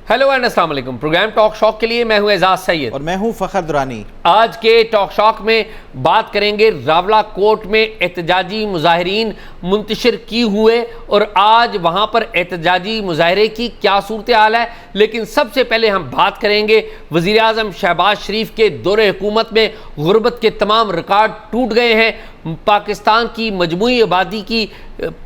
Hello and अस्सलाम वालेकुम। Programme talk shock के लिए मैं हूं एजाज सैयद और मैं हूं फखर दुरानी। आज के टॉक शॉक में बात करेंगे रावला कोर्ट में एहतजाजी मुजाहिरीन मुंतशिर की हुए और आज वहां पर एहतजाजी मुजाहरे की क्या सूरत हाल है। लेकिन सबसे पहले हम बात करेंगे वज़ीर आज़म शहबाज शरीफ के दौरे हुकूमत में गुर्बत के तमाम रिकॉर्ड टूट गए हैं। पाकिस्तान की मजमूई आबादी की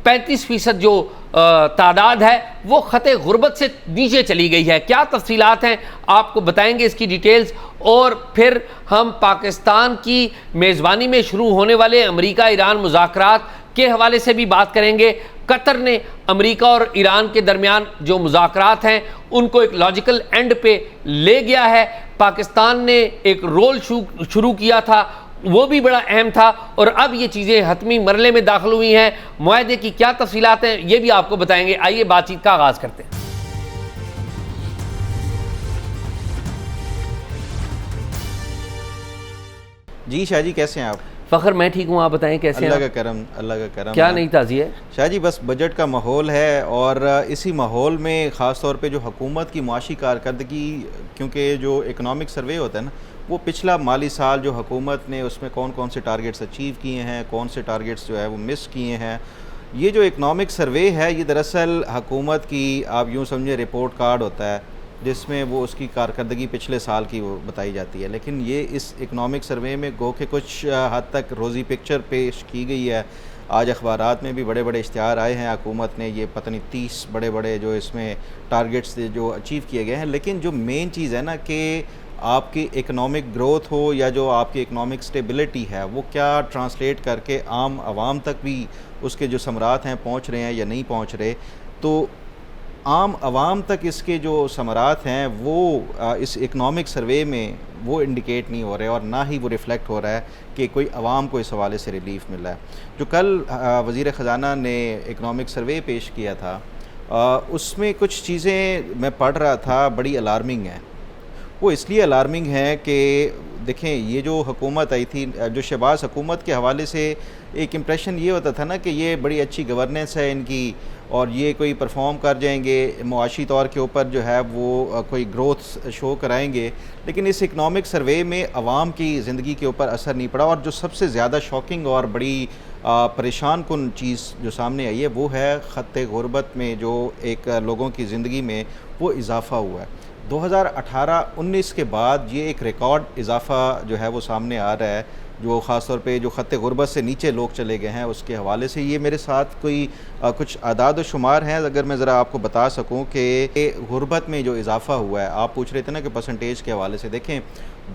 35% जो तादाद है वो ख़ते गुर्बत से नीचे चली गई है। क्या तफसीलात हैं आपको बताएंगे इसकी डिटेल्स, और फिर हम पाकिस्तान की मेज़बानी में शुरू होने वाले अमेरिका ईरान मुज़ाकरात के हवाले से भी बात करेंगे। कतर ने अमेरिका और ईरान के दरमियान जो मुज़ाकरात हैं उनको एक लॉजिकल एंड पे ले गया है। पाकिस्तान ने एक रोल शुरू किया था, वो भी बड़ा अहम था, और अब ये चीज़ें हतमी मरले में दाखिल हुई हैं। मुआहदे की क्या तफसीलात हैं ये भी आपको बताएंगे। आइए बातचीत का आगाज़ करते हैं। जी शाह जी, कैसे हैं आप? फ़खर मैं ठीक हूँ, आप बताएं कैसे हैं? अल्लाह का करम, अल्लाह का करम। क्या नई ताज़ी है? शाह जी बस बजट का माहौल है, और इसी माहौल में ख़ास तौर पे जो हुकूमत की मुआशी कारकर्दगी, क्योंकि जो इकनॉमिक सर्वे होता है ना, वो पिछला माली साल जो हुकूमत ने उसमें कौन कौन से टारगेट्स अचीव किए हैं, कौन से टारगेट्स जो है वो मिस किए हैं, ये जो इकनॉमिक सर्वे है ये दरअसल हुकूमत की आप यूँ समझे रिपोर्ट कार्ड होता है जिसमें वो उसकी कारकर्दगी पिछले साल की वो बताई जाती है। लेकिन ये इस इकनॉमिक सर्वे में गो के कुछ हद तक रोज़ी पिक्चर पेश की गई है। आज अखबारात में भी बड़े बड़े इश्तिहार आए हैं, हुकूमत ने ये पता नहीं 30 बड़े बड़े जो इसमें टारगेट्स थे जो अचीव किए गए हैं। लेकिन जो मेन चीज़ है ना कि आपकी इकनॉमिक ग्रोथ हो या जो आपकी इकनॉमिक स्टेबिलिटी है वो क्या ट्रांसलेट करके आम आवाम तक भी उसके जो समरात हैं पहुँच रहे हैं या नहीं पहुँच रहे। तो आम आवाम तक इसके जो समरात हैं वो इस इकनॉमिक सर्वे में वो इंडिकेट नहीं हो रहे, और ना ही वो रिफ़्लेक्ट हो रहा है कि कोई आवाम को इस हवाले से रिलीफ मिला है। जो कल वज़ीर ख़जाना ने इकनॉमिक सर्वे पेश किया था उसमें कुछ चीज़ें मैं पढ़ रहा था बड़ी अलार्मिंग हैं। वो इसलिए अलार्मिंग है कि देखें, ये जो हुकूमत आई थी, जो शहबाज हुकूमत के हवाले से एक इम्प्रेशन ये होता था ना कि ये बड़ी अच्छी गवर्नेंस है इनकी और ये कोई परफॉर्म कर जाएंगे, मुआशी तौर के ऊपर जो है वो कोई ग्रोथ शो कराएंगे। लेकिन इस इकनॉमिक सर्वे में आवाम की ज़िंदगी के ऊपर असर नहीं पड़ा, और जो सबसे ज़्यादा शॉकिंग और बड़ी परेशान कुन चीज़ जो सामने आई है वो है ख़त्ते गुर्बत में जो एक लोगों की ज़िंदगी में वो इजाफ़ा हुआ है। 2018-19 के बाद ये एक रिकॉर्ड इजाफ़ा जो है वो सामने आ रहा है, जो ख़ास तौर पे जो ख़त्ते गुर्बत से नीचे लोग चले गए हैं उसके हवाले से। ये मेरे साथ कोई कुछ आदाद व शुमार हैं, अगर मैं ज़रा आपको बता सकूं कि गुर्बत में जो इजाफ़ा हुआ है, आप पूछ रहे थे ना कि परसेंटेज के हवाले से, देखें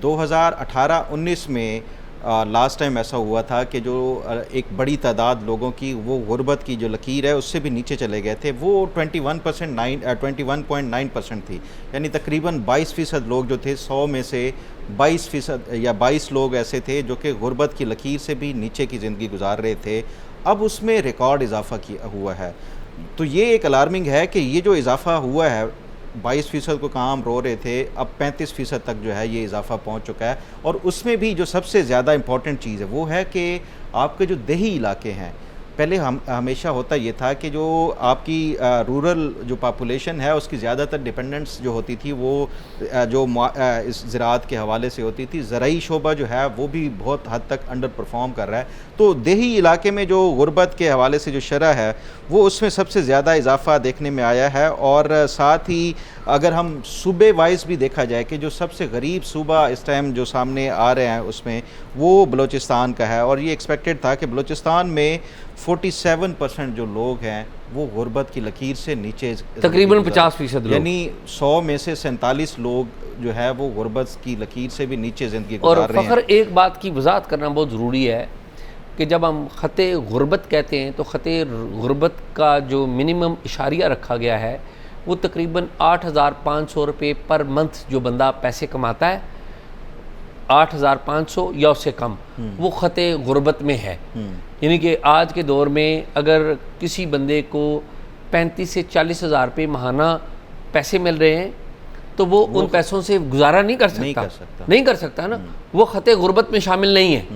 2018-19 में लास्ट टाइम ऐसा हुआ था कि जो एक बड़ी तादाद लोगों की वो गुर्बत की जो लकीर है उससे भी नीचे चले गए थे। वो 21.9% थी, यानी तकरीबन 22% लोग जो थे 100 में से 22% या 22 लोग ऐसे थे जो कि गुर्बत की लकीर से भी नीचे की ज़िंदगी गुजार रहे थे। अब उसमें रिकॉर्ड इजाफ़ा हुआ है। तो ये एक अलार्मिंग है कि ये जो इजाफ़ा हुआ है 22% को कहाँ हम रो रहे थे, अब 35% तक जो है ये इजाफ़ा पहुँच चुका है। और उसमें भी जो सबसे ज़्यादा इम्पॉर्टेंट चीज़ है वो है कि आपके जो देही इलाके हैं, पहले हमेशा होता ये था कि जो आपकी रूरल जो पॉपुलेशन है उसकी ज़्यादातर डिपेंडेंस जो होती थी वो जो इस ज़राअत के हवाले से होती थी। ज़राई शोबा जो है वो भी बहुत हद तक अंडर परफॉर्म कर रहा है। तो देही इलाके में जो गुर्बत के हवाले से जो शरह है वो उसमें सबसे ज़्यादा इजाफ़ा देखने में आया है। और साथ ही अगर हम सूबे वाइज भी देखा जाए कि जो सबसे गरीब सूबा इस टाइम जो सामने आ रहे हैं उसमें वो बलूचिस्तान का है, और ये एक्सपेक्टेड था कि बलूचिस्तान में 47% जो लोग हैं वो गुर्बत की लकीर से नीचे, तकरीबन 50% लोग, यानी 100 में से 47 लोग जो है वो गुर्बत की लकीर से भी नीचे ज़िंदगी गुजार रहे हैं। और फ़खर एक बात की वज़ाहत करना बहुत ज़रूरी है कि जब हम ख़त्ते गुर्बत कहते हैं तो ख़त्ते गुर्बत का जो मिनिमम इशारिया रखा गया है वो तकरीबन 8,500 रुपये पर मंथ जो बंदा पैसे कमाता है, 8,500 या उससे कम, वो ख़त्ते गुर्बत में है। यानी कि आज के दौर में अगर किसी बंदे को 35 से 40 हज़ार रुपये माहाना पैसे मिल रहे हैं तो वो उन पैसों से गुजारा नहीं कर सकता ना, वो ख़त्ते गुर्बत में शामिल नहीं है।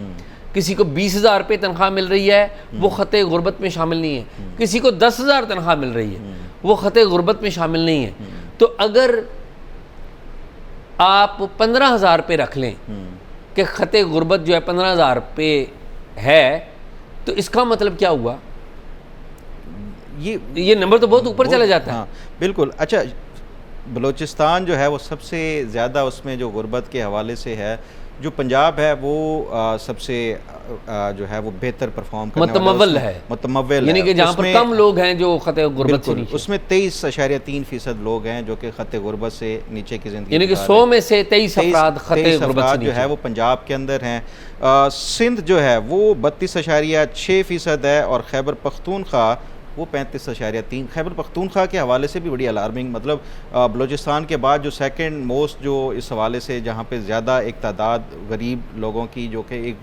किसी को 20,000 रुपये तनख्वाह मिल रही है वो ख़त्ते गुर्बत में शामिल नहीं है। किसी को 10,000 तनख्वाह मिल रही है वो ख़त्ते गुर्बत में शामिल नहीं है। तो अगर आप 15,000 पे रख लें कि खते गुर्बत जो है 15,000 पे है, तो इसका मतलब क्या हुआ? ये नंबर तो बहुत ऊपर चला जाता है। हाँ बिल्कुल। अच्छा, बलूचिस्तान जो है वो सबसे ज़्यादा उसमें जो गुर्बत के हवाले से है, जो पंजाब है वो सबसे जो है वो बेहतर परफॉर्म करने मुतमव्वल है, मुतमव्वल यानी कि जहाँ पर कम लोग हैं जो खते गुर्बत से नीचे, उसमें 23.3% लोग हैं जो कि खते गुर्बत से नीचे की ज़िंदगी, यानी कि 100 में से 23 अफराद खते गुर्बत से जो है वो पंजाब के अंदर हैं। सिंध जो है वो 32.6% है और खैबर पख्तूनख्वा वो 35.3। खैबर पख्तूनख्वा के हवाले से भी बड़ी अलार्मिंग, मतलब बलूचिस्तान के बाद जो सेकंड मोस्ट जो इस हवाले से जहाँ पे ज़्यादा एक तादाद गरीब लोगों की जो कि एक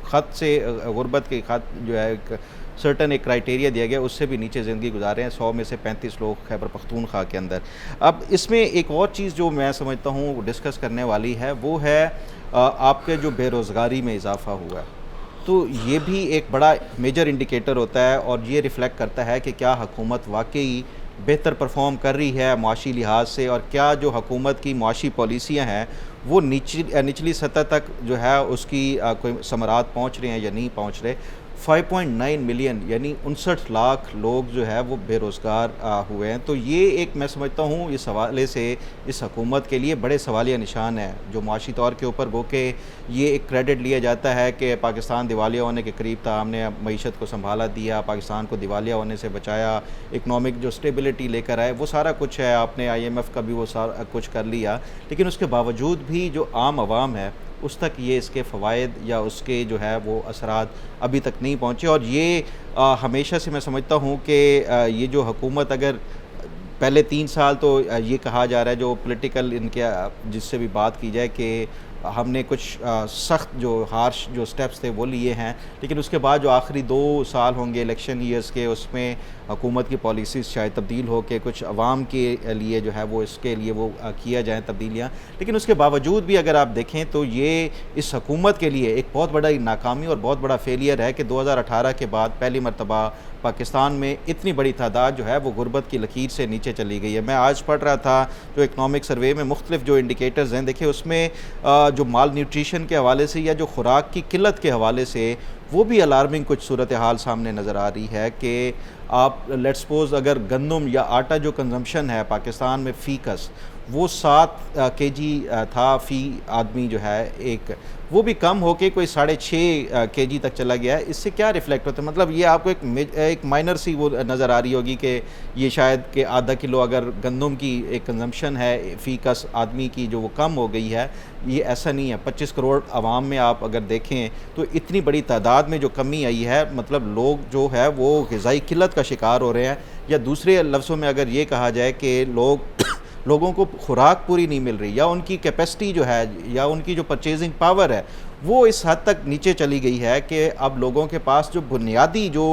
ख़त से गुर्बत के ख़त जो है एक सर्टन एक क्राइटेरिया दिया गया उससे भी नीचे ज़िंदगी गुजारे हैं। 100 में से 35 लोग खैबर पख्तूनख्वा के अंदर। अब इसमें एक और चीज़ जो मैं समझता हूँ डिस्कस करने वाली है वो है आपके जो बेरोज़गारी में इजाफ़ा हुआ है, तो ये भी एक बड़ा मेजर इंडिकेटर होता है और ये रिफ़्लेक्ट करता है कि क्या हुकूमत वाकई बेहतर परफॉर्म कर रही है माशी लिहाज से, और क्या जो हुकूमत की माशी पॉलिसियाँ हैं वो निचली सतह तक जो है उसकी कोई समरात पहुँच रहे हैं या नहीं पहुँच रहे। 5.9 मिलियन यानी 59 लाख लोग जो है वो बेरोज़गार हुए हैं। तो ये एक मैं समझता हूँ इस हवाले से इस हुकूमत के लिए बड़े सवालिया निशान है, जो माशी तौर के ऊपर गो के ये एक क्रेडिट लिया जाता है कि पाकिस्तान दिवालिया होने के करीब था, हमने मईशत को संभाला दिया, पाकिस्तान को दिवालिया होने से बचाया, इकनॉमिक जो स्टेबिलिटी लेकर आए, वो सारा कुछ है, आपने IMF का भी वो सारा कुछ कर लिया। लेकिन उसके बावजूद भी जो आम आवाम है उस तक ये इसके फ़वाइद या उसके जो है वो असरात अभी तक नहीं पहुँचे। और ये हमेशा से मैं समझता हूँ कि ये जो हुकूमत अगर पहले 3 साल तो ये कहा जा रहा है जो पॉलिटिकल इनके जिससे भी बात की जाए कि हमने कुछ सख्त जो हार्श जो स्टेप्स थे वो लिए हैं, लेकिन उसके बाद जो आखिरी 2 साल होंगे इलेक्शन ईयर्स के, उसमें हुकूमत की पॉलिसीज़ शायद तब्दील हो के कुछ अवाम के लिए जो है वो इसके लिए वो किया जाए तब्दीलियाँ। लेकिन उसके बावजूद भी अगर आप देखें तो ये इस हुकूमत के लिए एक बहुत बड़ा नाकामी और बहुत बड़ा फेलियर है कि 2018 के बाद पहली मरतबा पाकिस्तान में इतनी बड़ी तादाद जो है वो गुर्बत की लकीर से नीचे चली गई है। मैं आज पढ़ रहा था जो इकनॉमिक सर्वे में मुख्तलिफ जो इंडिकेटर्स हैं, देखिए उसमें जो माल न्यूट्रिशन के हवाले से या जो खुराक की किल्लत के हवाले से वो भी अलार्मिंग कुछ सूरत हाल सामने नज़र आ रही है कि आप लेट्स सपोज अगर गंदम या आटा जो कंजम्पशन है पाकिस्तान में फ़ीकस वो 7 kg था फ़ी आदमी जो है एक, वो भी कम होके कोई 6.5 kg तक चला गया है। इससे क्या रिफ्लेक्ट होता है, मतलब ये आपको एक माइनर सी वो नज़र आ रही होगी कि ये शायद कि आधा किलो अगर गंदम की एक कंजम्पशन है फ़ीकस आदमी की जो वो कम हो गई है, ये ऐसा नहीं है। 25 करोड़ आवाम में आप अगर देखें तो इतनी बड़ी तादाद में जो कमी आई है, मतलब लोग जो है वो ग़िज़ाई किल्लत का शिकार हो रहे हैं, या दूसरे लफ्ज़ों में अगर ये कहा जाए कि लोगों को खुराक पूरी नहीं मिल रही, या उनकी कैपेसिटी जो है या उनकी जो परचेजिंग पावर है वो इस हद तक नीचे चली गई है कि अब लोगों के पास जो बुनियादी जो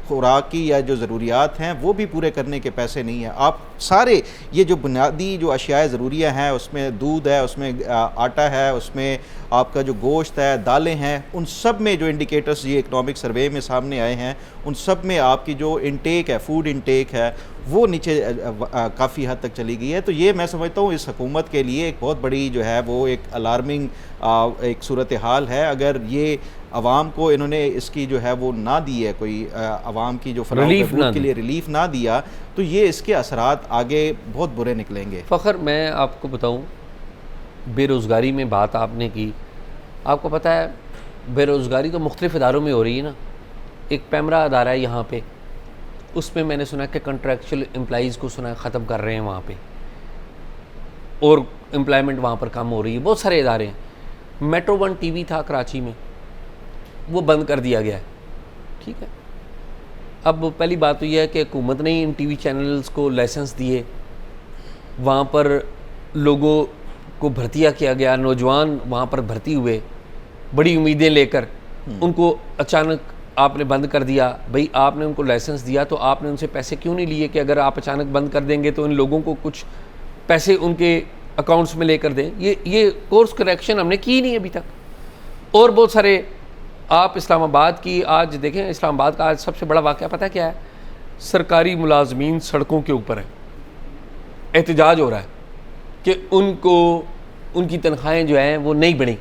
खुराकी या जो ज़रूरियात हैं वो भी पूरे करने के पैसे नहीं हैं। आप सारे ये जो बुनियादी जो अशियाए ज़रूरियाँ हैं, उसमें दूध है, उसमें आटा है, उसमें आपका जो गोश्त है, दालें हैं, उन सब में जो इंडिकेटर्स ये इकनॉमिक सर्वे में सामने आए हैं, उन सब में आपकी जो इंटेक है, फूड इंटेक है, वो नीचे काफ़ी हद तक चली गई है। तो ये मैं समझता हूँ इस हुकूमत के लिए एक बहुत बड़ी जो है वो एक अलार्मिंग एक सूरत हाल है। अगर ये आवाम को इन्होंने इसकी जो है वो ना दी है, कोई आवाम की जो फलाह के लिए रिलीफ ना दिया, तो ये इसके असरात आगे बहुत बुरे निकलेंगे। फ़खर, मैं आपको बताऊं, बेरोज़गारी में बात आपने की, आपको पता है बेरोज़गारी तो मुख्तलिफ़ इदारों में हो रही है ना। एक पैमरा अदारा है यहाँ पे, उसमें मैंने सुना कि कंट्रैक्चुअल एम्प्लॉइज़ को सुना ख़त्म कर रहे हैं वहाँ पे, और एम्प्लॉयमेंट वहाँ पर कम हो रही है। बहुत सारे इदारे हैं। मेट्रो 1 TV था कराची में, वो बंद कर दिया गया है, ठीक है। अब पहली बात तो यह है कि हुकूमत ने इन TV चैनल्स को लाइसेंस दिए, वहाँ पर लोगों को भर्तियाँ किया गया, नौजवान वहाँ पर भर्ती हुए बड़ी उम्मीदें लेकर, उनको अचानक आपने बंद कर दिया। भाई आपने उनको लाइसेंस दिया तो आपने उनसे पैसे क्यों नहीं लिए कि अगर आप अचानक बंद कर देंगे तो इन लोगों को कुछ पैसे उनके अकाउंट्स में लेकर दें। ये कोर्स करेक्शन हमने की नहीं अभी तक। और बहुत सारे, आप इस्लामाबाद की आज देखें, इस्लामाबाद का आज सबसे बड़ा वाक़या पता क्या है? सरकारी मुलाजमीन सड़कों के ऊपर है, एहतजाज हो रहा है कि उनको उनकी तनख्वाहें जो हैं वो नहीं बढ़ी,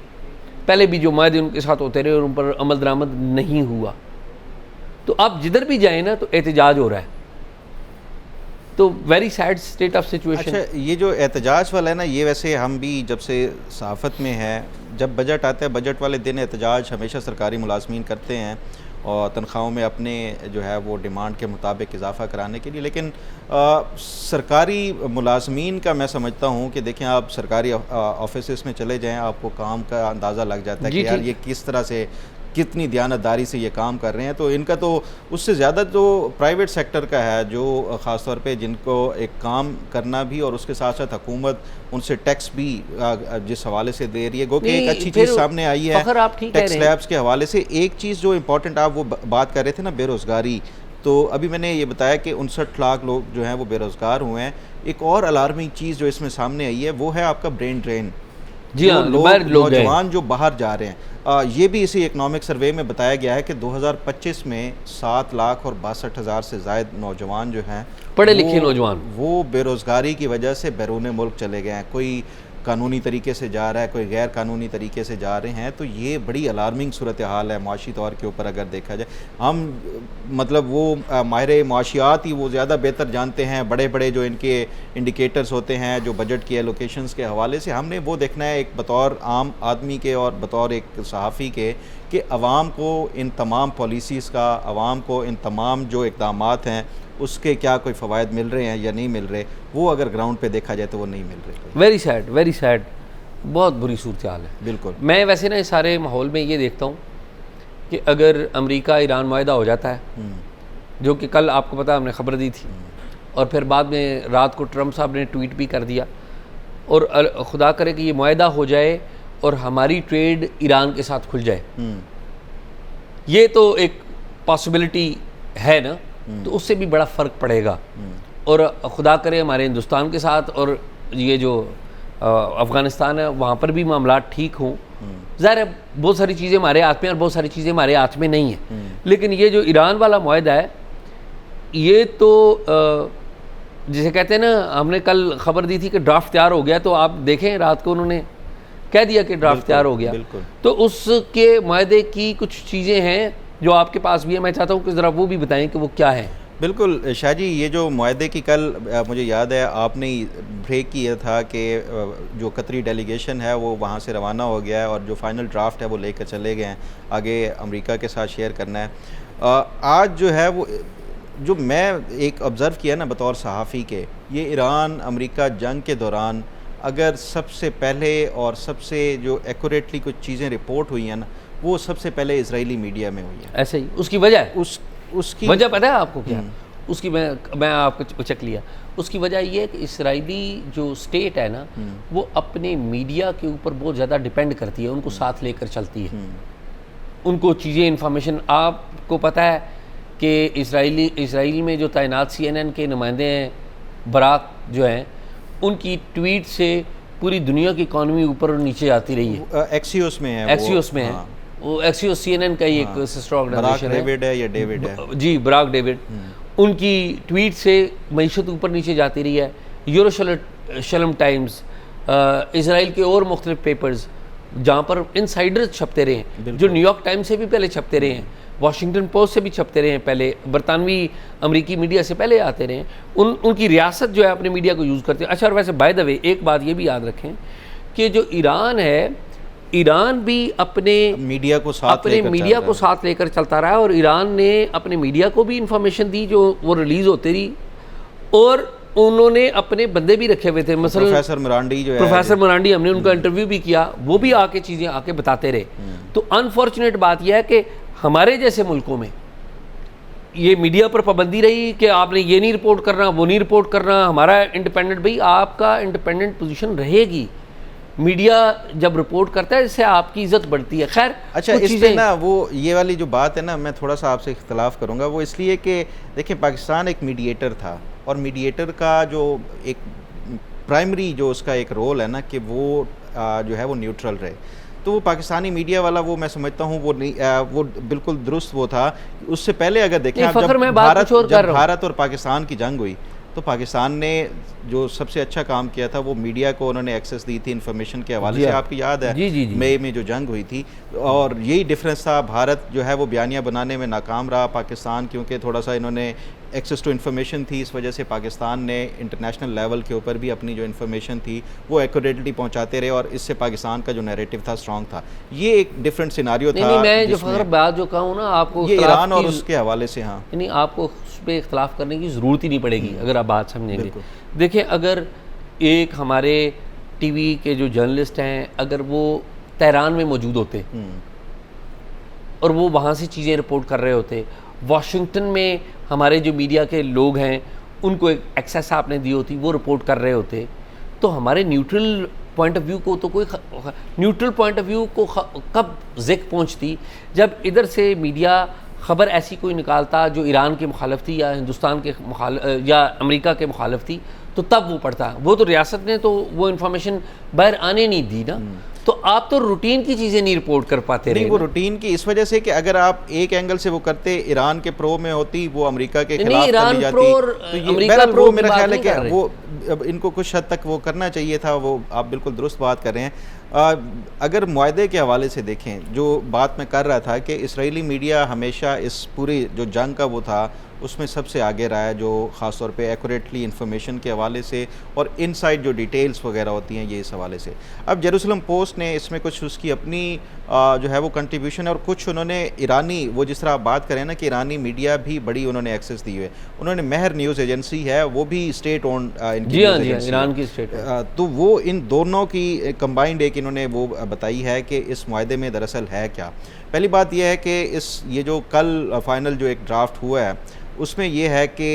पहले भी जो माहदे उनके साथ होते रहे और उन पर अमल दरामद नहीं हुआ। तो आप जिधर भी जाएँ ना तो एहतजाज हो रहा है, तो very sad state of situation. अच्छा, ये जो एहतजाज वाला है ना, ये वैसे हम भी जब से सहाफ़त में है, जब बजट आता है बजट वाले दिन एहतजाज हमेशा सरकारी मुलाजमीन करते हैं और तनख्वाहों में अपने जो है वो डिमांड के मुताबिक इजाफ़ा कराने के लिए। लेकिन सरकारी मुलाजमीन का मैं समझता हूँ कि देखें, आप सरकारी ऑफिस में चले जाएँ, आपको काम का अंदाज़ा लग जाता है कि यार ये किस तरह से, कितनी दयानतदारी से ये काम कर रहे हैं। तो इनका तो उससे ज़्यादा जो प्राइवेट सेक्टर का है, जो ख़ास तौर पे जिनको एक काम करना भी और उसके साथ साथ हुकूमत उनसे टैक्स भी जिस हवाले से दे रही है, गो कि एक अच्छी चीज़ सामने आई है टैक्स स्लैब्स के हवाले से। एक चीज़ जो इम्पोर्टेंट आप वो बात कर रहे थे ना, बेरोज़गारी, तो अभी मैंने ये बताया कि 59 लाख लोग जो हैं वो बेरोज़गार हुए हैं। एक और अलार्मिंग चीज़ जो इसमें सामने आई है वो है आपका ब्रेन ड्रेन। जी हाँ, नौजवान जो बाहर जा रहे हैं, ये भी इसी इकनॉमिक सर्वे में बताया गया है कि 2025 में 7,62,000 से ज़ायद नौजवान जो हैं, पढ़े लिखे नौजवान, वो बेरोज़गारी की वजह से बैरून मुल्क चले गए हैं। कोई कानूनी तरीके से जा रहा है, कोई गैर कानूनी तरीके से जा रहे हैं। तो ये बड़ी अलार्मिंग सूरत हाल है माशी तौर के ऊपर अगर देखा जाए। हम मतलब वो माहिर माशियात ही वो ज़्यादा बेहतर जानते हैं, बड़े बड़े जो इनके इंडिकेटर्स होते हैं जो बजट की एलोकेशंस के हवाले से, हमने वो देखना है एक बतौर आम आदमी के और बतौर एक सहाफ़ी के कि अवाम को इन तमाम पॉलिसीज़ का, अवाम को इन तमाम जो इक़दामात हैं उसके क्या कोई फ़वायद मिल रहे हैं या नहीं मिल रहे। वो अगर ग्राउंड पे देखा जाए तो वो नहीं मिल रहे। वेरी सैड, वेरी सैड, बहुत बुरी सूरत हाल है। बिल्कुल। मैं वैसे ना इस सारे माहौल में ये देखता हूँ कि अगर अमेरिका ईरान मुआहदा हो जाता है, जो कि कल आपको पता हमने खबर दी थी, और फिर बाद में रात को ट्रंप साहब ने ट्वीट भी कर दिया, और खुदा करे कि ये मुआहदा हो जाए और हमारी ट्रेड ईरान के साथ खुल जाए, ये तो एक पॉसिबिलिटी है ना, तो उससे भी बड़ा फ़र्क पड़ेगा। और खुदा करे हमारे हिंदुस्तान के साथ और ये जो अफ़गानिस्तान है वहाँ पर भी मामला ठीक हों। ज़ाहिर है बहुत सारी चीज़ें हमारे हाथ में और बहुत सारी चीज़ें हमारे हाथ में नहीं है, लेकिन ये जो ईरान वाला मुआहदा है, ये तो जिसे कहते हैं ना, हमने कल खबर दी थी कि ड्राफ्ट तैयार हो गया, तो आप देखें रात को उन्होंने कह दिया कि ड्राफ्ट तैयार हो गया। तो उसके मुआहदे की कुछ चीज़ें हैं जो आपके पास भी है, मैं चाहता हूँ कि ज़रा वो भी बताएं कि वो क्या है। बिल्कुल शाह जी, ये जो मुआहदे की कल मुझे याद है आपने ब्रेक किया था कि जो कतरी डेलीगेशन है वो वहाँ से रवाना हो गया है और जो फाइनल ड्राफ्ट है वो लेकर चले गए हैं, आगे अमेरिका के साथ शेयर करना है। आज जो है वो जो मैं एक ऑब्ज़र्व किया ना बतौर सहाफ़ी के, ये ईरान अमेरिका जंग के दौरान अगर सबसे पहले और सबसे जो एक्यूरेटली कुछ चीज़ें रिपोर्ट हुई हैं ना, वो सबसे पहले इजरायली मीडिया में हुई है। ऐसे ही उसकी वजह है, उसकी वजह पता है आपको क्या? उसकी मैं आपको चेक लिया, उसकी वजह ये है कि इसराइली जो स्टेट है ना, वो अपने मीडिया के ऊपर बहुत ज़्यादा डिपेंड करती है, उनको साथ लेकर चलती है। उनको चीज़ें इंफॉर्मेशन, आपको पता है कि इसराइल में जो तैनात CNN के नुमाइंदे हैं, बराक जो हैं, उनकी ट्वीट से पूरी दुनिया की इकॉनमी ऊपर और नीचे आती रही है। एक्सियोस में है, एक्सियोस में है वो, एक्सियोस CNN का ही एक सिस्टर ऑर्गेनाइजेशन है। डेविड है या डेविड है जी, बराक डेविड, उनकी ट्वीट से मईशत ऊपर नीचे जाती रही है। यरूशलेम टाइम्स, इसराइल के और मुख्तलिफ पेपर्स जहाँ पर इनसाइडर्स छपते रहे हैं, जो न्यूयॉर्क टाइम्स से भी पहले छपते रहे हैं, वाशिंगटन पोस्ट से भी छपते रहे हैं, पहले बरतानवी अमेरिकी मीडिया से पहले आते रहे हैं। उनकी रियासत जो है अपने मीडिया को यूज़ करते हैं। अच्छा, और वैसे बाय द वे एक बात ये भी याद रखें कि जो ईरान है, ईरान भी अपने मीडिया को साथ लेकर चलता रहा है, और ईरान ने अपने मीडिया को भी इंफॉर्मेशन दी जो वो रिलीज़ होती रही, और उन्होंने अपने बंदे भी रखे हुए थे। मसलन प्रोफेसर मरांडी, हमने उनका इंटरव्यू भी किया, वो भी आके चीज़ें आके बताते रहे। तो अनफॉर्चुनेट बात यह है कि हमारे जैसे मुल्कों में ये मीडिया पर पाबंदी रही कि आपने ये नहीं रिपोर्ट करना, वो नहीं रिपोर्ट करना, हमारा इंडिपेंडेंट, भाई आपका इंडिपेंडेंट पोजीशन रहेगी। मीडिया जब रिपोर्ट करता है इससे आपकी इज्जत बढ़ती है। खैर, अच्छा, इसमें ना वो ये वाली जो बात है ना, मैं थोड़ा सा आपसे इख्तलाफ करूँगा। वो इसलिए कि देखिए, पाकिस्तान एक मीडिएटर था, और मीडिएटर का जो एक प्राइमरी जो उसका एक रोल है ना कि वो जो है वो न्यूट्रल रहे। तो वो पाकिस्तानी मीडिया वाला वो मैं समझता हूँ वो नहीं, वो बिल्कुल दुरुस्त वो था। उससे पहले अगर देखें आप, जब भारत और पाकिस्तान की जंग हुई तो पाकिस्तान ने जो सबसे अच्छा काम किया था वो मीडिया को उन्होंने एक्सेस दी थी इन्फॉर्मेशन के हवाले से। आपको याद है जी जी जी मई में जो जंग हुई थी, और यही डिफरेंस था। भारत जो है वो बयानिया बनाने में नाकाम रहा, पाकिस्तान क्योंकि थोड़ा सा इन्होंने एक्सेस टू इन्फॉर्मेशन थी, इस वजह से पाकिस्तान ने इंटरनेशनल लेवल के ऊपर भी अपनी जो इन्फॉर्मेशन थी वो एक्यूरेटली पहुंचाते रहे, और इससे पाकिस्तान का जो नैरेटिव था स्ट्रॉन्ग था। ये एक डिफरेंट सिनारियो था। नहीं, मैं जो फखर बात जो कहूँ ना आपको, ये ईरान और उसके हवाले से, हाँ नहीं आपको उस पर इख्तलाफ करने की ज़रूरत ही नहीं पड़ेगी अगर आप बात समझेंगे। देखिए, अगर एक हमारे टीवी के जो जर्नलिस्ट हैं, अगर वो तेहरान में मौजूद होते और वो वहाँ से चीज़ें रिपोर्ट कर रहे होते, वाशिंगटन में हमारे जो मीडिया के लोग हैं उनको एक एक्सेस आपने दी होती, वो रिपोर्ट कर रहे होते, तो हमारे न्यूट्रल पॉइंट ऑफ व्यू को तो कोई न्यूट्रल पॉइंट ऑफ व्यू को कब ज़िक पहुँचती, जब इधर से मीडिया ख़बर ऐसी कोई निकालता जो ईरान के मुखालिफ थी या हिंदुस्तान के या अमेरिका के मुखालिफ थी, तो तब वो पढ़ता। वो तो रियासत ने तो वो इन्फॉर्मेशन बाहर आने नहीं दी ना। तो आप तो रूटीन की चीज़ें नहीं रिपोर्ट कर पाते रहे। नहीं, वो रूटीन की इस वजह से कि अगर आप एक एंगल से वो करते, ईरान के प्रो में होती, वो अमेरिका के खिलाफ चली जाती, तो ये अमेरिका प्रो, मेरा ख्याल है कि वो अब इनको कुछ हद तक वो करना चाहिए था। वो आप बिल्कुल दुरुस्त बात कर रहे हैं। अगर मुआहदे के हवाले से देखें, जो बात मैं कर रहा था कि इसराइली मीडिया हमेशा इस पूरी जो जंग का वो था उसमें सबसे आगे रहा है, जो ख़ास तौर पे एक्यूरेटली इन्फॉर्मेशन के हवाले से और इनसाइड जो डिटेल्स वगैरह होती हैं, ये इस हवाले से। अब जेरूसलम पोस्ट ने इसमें कुछ उसकी अपनी जो है वो कंट्रीब्यूशन है, और कुछ उन्होंने ईरानी, वो जिस तरह आप बात करें ना कि ईरानी मीडिया भी बड़ी उन्होंने एक्सेस दी है। उन्होंने महर न्यूज़ एजेंसी है, वो भी स्टेट ओन जी हाँ ईरान की स्टेट, तो वो इन दोनों की कंबाइंड एक इन्होंने वो बताई है कि इस मुआहदे में दरअसल है क्या। पहली बात यह है कि ये जो कल फाइनल जो एक ड्राफ्ट हुआ है उसमें यह है कि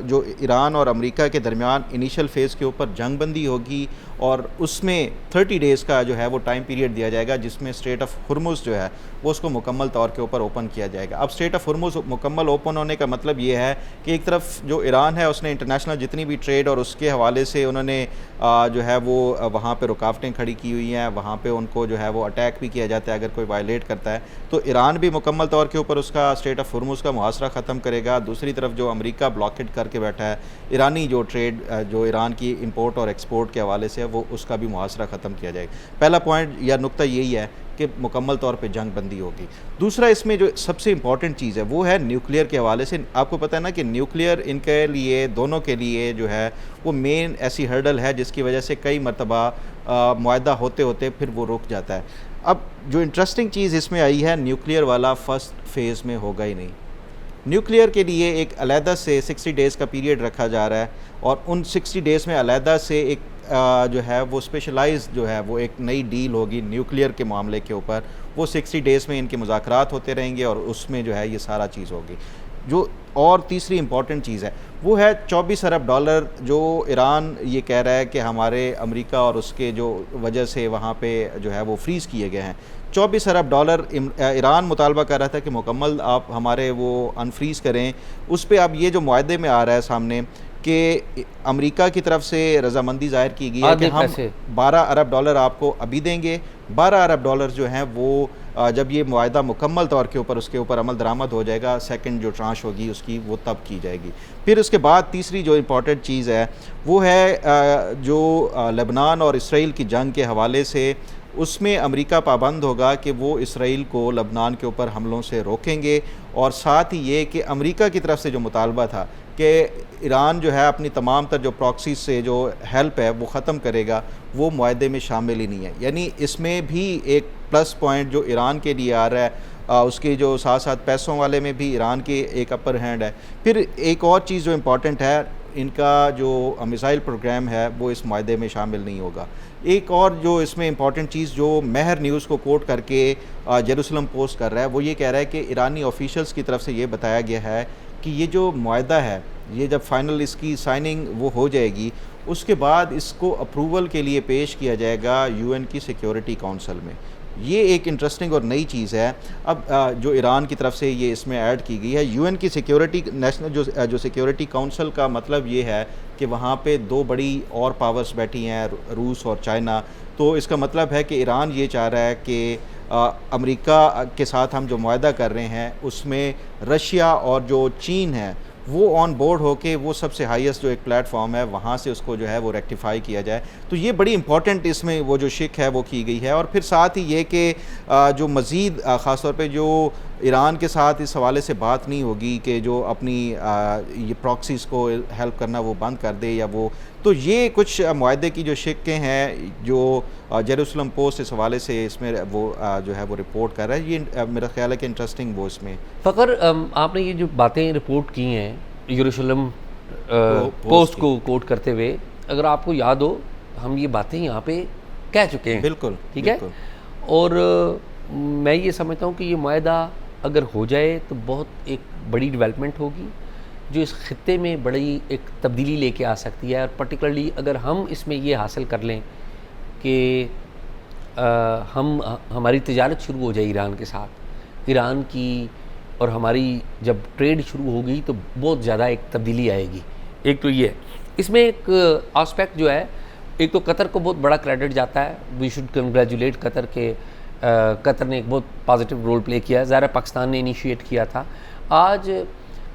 जो ईरान और अमेरिका के दरमियान इनिशियल फ़ेज़ के ऊपर जंग बंदी होगी, और उसमें 30 डेज़ का जो है वो टाइम पीरियड दिया जाएगा, जिसमें स्ट्रेट ऑफ हुर्मुज़ जो है वो उसको मुकम्मल तौर के ऊपर ओपन किया जाएगा। अब स्ट्रेट ऑफ हुर्मुज़ मुकम्मल ओपन होने का मतलब ये है कि एक तरफ जो ईरान है उसने इंटरनेशनल जितनी भी ट्रेड और उसके हवाले से उन्होंने जो है वो वहाँ पे रुकावटें खड़ी की हुई हैं, वहाँ पे उनको जो है वो अटैक भी किया जाता है अगर कोई वायलेट करता है। तो ईरान भी मुकम्मल तौर के ऊपर उसका स्ट्रेट ऑफ हुर्मुज़ का मुहासरा ख़त्म करेगा। दूसरी तरफ जो अमेरिका ब्लॉकेट करके बैठा है ईरानी जो ट्रेड, जो ईरान की इंपोर्ट और एक्सपोर्ट के हवाले से है, वो उसका भी मुहासरा ख़त्म किया जाएगा। पहला पॉइंट या नुक्ता यही है कि मुकम्मल तौर पे जंग बंदी होगी। दूसरा, इसमें जो सबसे इंपॉर्टेंट चीज़ है वो है न्यूक्लियर के हवाले से। आपको पता है ना कि न्यूक्लियर इनके लिए, दोनों के लिए जो है वो मेन ऐसी हर्डल है जिसकी वजह से कई मरतबा मुआहदा होते होते फिर वो रुक जाता है। अब जो इंटरेस्टिंग चीज़ इसमें आई है, न्यूक्लियर वाला फर्स्ट फेज़ में होगा ही नहीं। न्यूक्लियर के लिए एक अलहदा से 60 डेज़ का पीरियड रखा जा रहा है, और उन 60 डेज़ में अलहदा से एक जो है वो स्पेशलाइज जो है वो एक नई डील होगी न्यूक्लियर के मामले के ऊपर। वो 60 डेज़ में इनके मुज़ाकरात होते रहेंगे और उसमें जो है ये सारा चीज़ होगी। जो और तीसरी इम्पॉर्टेंट चीज़ है वो है 24 अरब डॉलर जो ईरान ये कह रहा है कि हमारे अमेरिका और उसके जो वजह से वहाँ पे जो है वो फ्रीज़ किए गए हैं। 24 अरब डॉलर ईरान मुतालबा कर रहा था कि मुकम्मल आप हमारे वो अनफ्रीज़ करें। उस पर अब ये जो मुआहदे में आ रहा है सामने कि अमेरिका की तरफ से रजामंदी ज़ाहिर की गई है कि हम 12 अरब डॉलर आपको अभी देंगे। 12 अरब डॉलर जो हैं वो जब ये मुआहदा मुकम्मल तौर के ऊपर उसके ऊपर अमल दरामद हो जाएगा, सेकंड जो ट्रांश होगी उसकी वो तब की जाएगी। फिर उसके बाद तीसरी जो इम्पॉर्टेंट चीज़ है वो है जो लेबनान और इसराइल की जंग के हवाले से, उसमें अमेरिका पाबंद होगा कि वो इसराइल को लेबनान के ऊपर हमलों से रोकेंगे, और साथ ही ये कि अमेरिका की तरफ से जो मुतालबा था कि ईरान जो है अपनी तमाम तर जो प्रॉक्सी से जो हेल्प है वो ख़त्म करेगा, वो मुआहदे में शामिल ही नहीं है। यानी इसमें भी एक प्लस पॉइंट जो ईरान के लिए आ रहा है, उसके जो साथ साथ पैसों वाले में भी ईरान की एक अपर हैंड है। फिर एक और चीज़ जो इम्पॉर्टेंट है, इनका जो मिसाइल प्रोग्राम है वो इस मुआहदे में शामिल नहीं होगा। एक और जो इसमें इम्पॉर्टेंट चीज़ जो महर न्यूज़ को कोट करके जेरूसलम पोस्ट कर रहा है, वो ये कह रहा है कि ईरानी ऑफिशियल्स की तरफ से ये बताया गया है कि ये जो मुआहदा है, ये जब फाइनल इसकी साइनिंग वो हो जाएगी, उसके बाद इसको अप्रूवल के लिए पेश किया जाएगा यूएन की सिक्योरिटी काउंसिल में। ये एक इंटरेस्टिंग और नई चीज़ है। अब जो ईरान की तरफ से ये इसमें ऐड की गई है, यूएन की सिक्योरिटी, नेशनल जो सिक्योरिटी काउंसिल का मतलब ये है कि वहाँ पे दो बड़ी और पावर्स बैठी हैं, रूस और चाइना। तो इसका मतलब है कि ईरान ये चाह रहा है कि अमेरिका के साथ हम जो मुआहदा कर रहे हैं उसमें रशिया और जो चीन है वो ऑन बोर्ड होके वो सबसे हाईएस्ट जो एक प्लेटफॉर्म है वहाँ से उसको जो है वो रेक्टिफाई किया जाए। तो ये बड़ी इंपॉर्टेंट इसमें वो जो शिक है वो की गई है। और फिर साथ ही ये कि जो मज़ीद ख़ास तौर पे जो ईरान के साथ इस हवाले से बात नहीं होगी कि जो अपनी ये प्रॉक्सीज़ को हेल्प करना वो बंद कर दे या वो, तो ये कुछ मुआहदे की जो शिक्कें हैं जो जेरूसलम पोस्ट इस हवाले से इसमें वो जो है वो रिपोर्ट कर रहा है। ये मेरा ख्याल है कि इंटरेस्टिंग वो इसमें फ़खर आपने ये जो बातें रिपोर्ट की हैं जेरूसलम पोस्ट को कोट करते हुए, अगर आपको याद हो हम ये बातें यहाँ पे कह चुके हैं। बिल्कुल, ठीक है। और मैं ये समझता हूँ कि ये मुआहदा अगर हो जाए तो बहुत एक बड़ी डेवलपमेंट होगी जो इस खित्ते में बड़ी एक तब्दीली लेके आ सकती है। और पर्टिकुलरली अगर हम इसमें ये हासिल कर लें कि हमारी तिजारत शुरू हो जाए ईरान के साथ, ईरान की और हमारी जब ट्रेड शुरू होगी तो बहुत ज़्यादा एक तब्दीली आएगी। एक तो ये है, इसमें एक आस्पेक्ट जो है, एक तो कतर को बहुत बड़ा क्रेडिट जाता है, वी शुड कंग्रेचुलेट कतर के कतर ने एक बहुत पॉजिटिव रोल प्ले किया है। ज़ाहिर पाकिस्तान ने इनिशिएट किया था। आज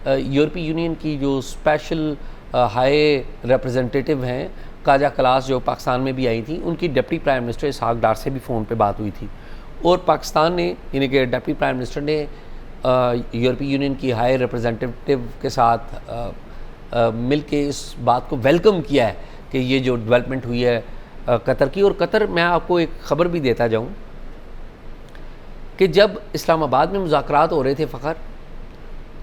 यूरोपीय यूनियन की जो स्पेशल हाई रिप्रेजेंटेटिव हैं काजा क्लास, जो पाकिस्तान में भी आई थी, उनकी डिप्टी प्राइम मिनिस्टर इसहाक डार से भी फ़ोन पे बात हुई थी। और पाकिस्तान ने, यानी कि डिप्टी प्राइम मिनिस्टर ने यूरोपीय यूनियन की हाई रिप्रेजेंटेटिव के साथ मिल के इस बात को वेलकम किया है कि ये जो डेवलपमेंट हुई है कतर की। और कतर, मैं आपको एक ख़बर भी देता जाऊँ कि जब इस्लामाबाद में मुज़ाकरात हो रहे थे फ़खर,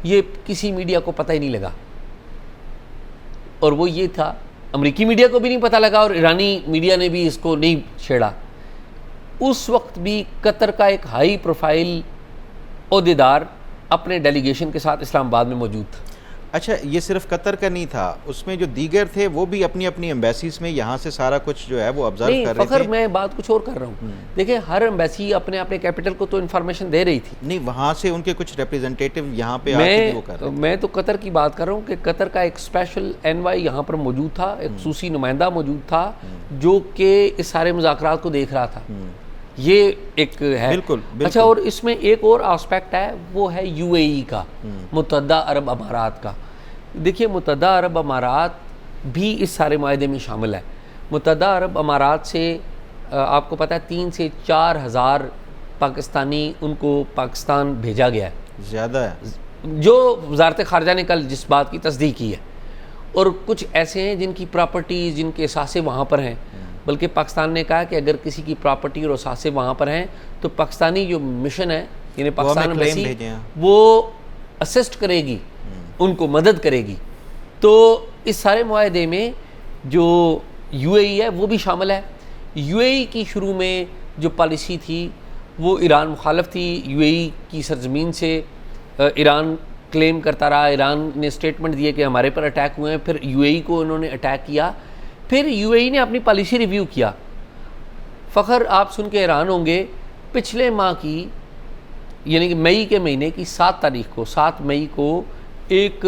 ये किसी मीडिया को पता ही नहीं लगा। और वो ये था, अमेरिकी मीडिया को भी नहीं पता लगा और ईरानी मीडिया ने भी इसको नहीं छेड़ा। उस वक्त भी कतर का एक हाई प्रोफाइल ओहदेदार अपने डेलीगेशन के साथ इस्लामाबाद में मौजूद था। अच्छा, ये सिर्फ कतर का नहीं था, उसमें जो दीगर थे वो भी अपनी अपनी एम्बेसीज में यहाँ से सारा कुछ जो है वो ऑब्जर्व कर रहे थे। मैं बात कुछ और कर रहा हूँ। देखिए, हर एम्बेसी अपने अपने कैपिटल को तो इन्फॉर्मेशन दे रही थी। नहीं, वहाँ से उनके कुछ रिप्रेजेंटेटिव यहाँ पे आके वो कर रहे थे। मैं तो कतर की बात कर रहा हूँ कि कतर का एक स्पेशल एनवाई यहाँ पर मौजूद था, एक खसूसी नुमाइंदा मौजूद था जो कि इस सारे मुज़ाकरात को देख रहा था। ये एक है। बिल्कुल, बिल्कुल। अच्छा, और इसमें एक और आस्पेक्ट है, वो है यूएई का, मुत्तहदा अरब अमारात का। देखिए, मुत्तहदा अरब अमारात भी इस सारे माहदे में शामिल है। मुत्तहदा अरब अमारात से आपको पता है 3 से 4 हज़ार पाकिस्तानी उनको पाकिस्तान भेजा गया है। ज़्यादा है, जो वज़ारत ख़ारजा ने कल जिस बात की तस्दीक की है। और कुछ ऐसे हैं जिनकी प्रॉपर्टीज़, जिनके असासे वहाँ पर हैं, बल्कि पाकिस्तान ने कहा कि अगर किसी की प्रॉपर्टी और असासे वहाँ पर हैं तो पाकिस्तानी जो मिशन है, यानी पाकिस्तान एम्बेसी, वो असिस्ट करेगी, उनको मदद करेगी। तो इस सारे मुआहदे में जो यूएई है वो भी शामिल है। यूएई की शुरू में जो पॉलिसी थी वो ईरान मुखालफ थी। यूएई की सरजमीन से ईरान क्लेम करता रहा, ईरान ने स्टेटमेंट दिए कि हमारे पर अटैक हुए हैं, फिर यूएई को उन्होंने अटैक किया, फिर यूएई ने अपनी पॉलिसी रिव्यू किया। फ़खर, आप सुन के हैरान होंगे, पिछले माह की, यानी कि मई के महीने की 7 मई को एक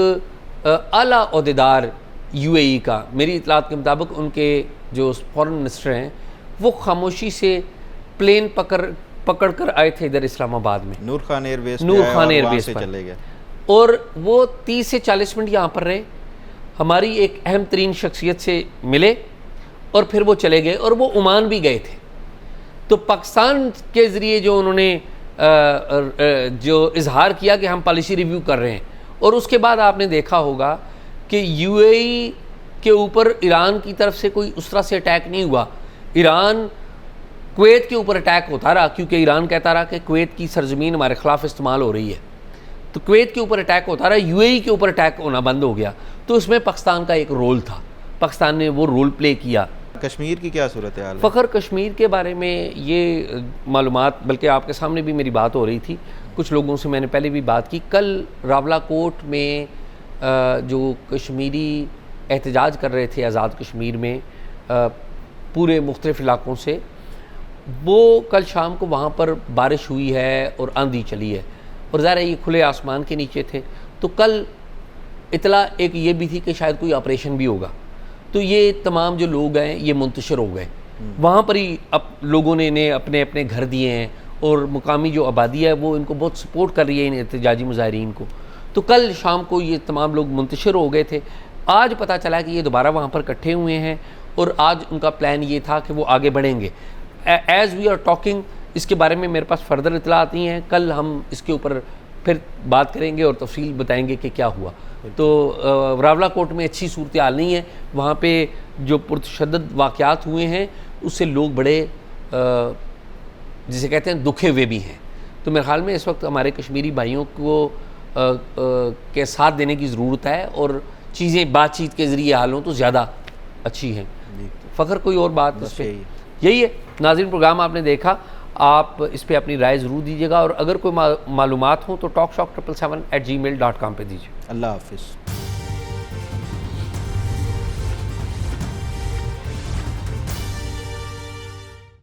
आला ओहदेदार यूएई का, मेरी इतलात के मुताबिक उनके जो फॉरेन मिनिस्टर हैं, वो खामोशी से प्लेन पकड़ कर आए थे इधर इस्लामाबाद में, नूर खान एयरबेस पर चले गए। और वो 30 से 40 मिनट यहाँ पर रहे, हमारी एक अहम तरीन शख्सियत से मिले और फिर वो चले गए। और वो ओमान भी गए थे। तो पाकिस्तान के ज़रिए जो उन्होंने जो इजहार किया कि हम पॉलिसी रिव्यू कर रहे हैं, और उसके बाद आपने देखा होगा कि यूएई के ऊपर ईरान की तरफ से कोई उस तरह से अटैक नहीं हुआ। ईरान कुवैत के ऊपर अटैक होता रहा, क्योंकि ईरान कहता रहा कि कुवैत की सरजमीन हमारे ख़िलाफ़ इस्तेमाल हो रही है। तो कुवैत के ऊपर अटैक होता रहा, यूएई के ऊपर अटैक होना बंद हो गया। तो इसमें पाकिस्तान का एक रोल था, पाकिस्तान ने वो रोल प्ले किया। कश्मीर की क्या सूरत हाल है? फ़खर, कश्मीर के बारे में ये मालूमात, बल्कि आपके सामने भी मेरी बात हो रही थी, कुछ लोगों से मैंने पहले भी बात की। कल रावलाकोट में जो कश्मीरी एहतजाज कर रहे थे आज़ाद कश्मीर में पूरे मुख्तलिफ़ इलाक़ों से, वो कल शाम को वहाँ पर बारिश हुई है और आंधी चली है, और ज़ाहिर है ये खुले आसमान के नीचे थे। तो कल इतला एक ये भी थी कि शायद कोई ऑपरेशन भी होगा। तो ये तमाम जो लोग हैं ये मुंतशिर हो गए, वहाँ पर ही अब लोगों ने इन्हें अपने अपने घर दिए हैं, और मुकामी जो आबादी है वो इनको बहुत सपोर्ट कर रही है इन एहतजाजी मुजाहिरीन को। तो कल शाम को ये तमाम लोग मुंतशिर हो गए थे। आज पता चला कि ये दोबारा वहाँ पर इकट्ठे हुए हैं और आज उनका प्लान ये था कि वो आगे बढ़ेंगे। एज़ वी आर टॉकिंग इसके बारे में मेरे पास फर्दर इतला आती हैं, कल हम इसके ऊपर फिर बात करेंगे और तफसील बताएंगे कि क्या हुआ। तो रावला कोट में अच्छी सूरत हाल नहीं है, वहाँ पे जो पुरतशद्दद वाक़यात हुए हैं उससे लोग बड़े जिसे कहते हैं दुखे हुए भी हैं। तो मेरे ख्याल में इस वक्त हमारे कश्मीरी भाइयों को के साथ देने की ज़रूरत है और चीज़ें बातचीत के ज़रिए हाल हों तो ज़्यादा अच्छी हैं। फ़ख्र कोई और बात इस पर यही है। नाज़रीन, प्रोग्राम आपने देखा, आप इस पर अपनी राय ज़रूर दीजिएगा और अगर कोई मालूमात हो तो talkshock777@gmail.com पे दीजिए। अल्लाह हाफ़िज़।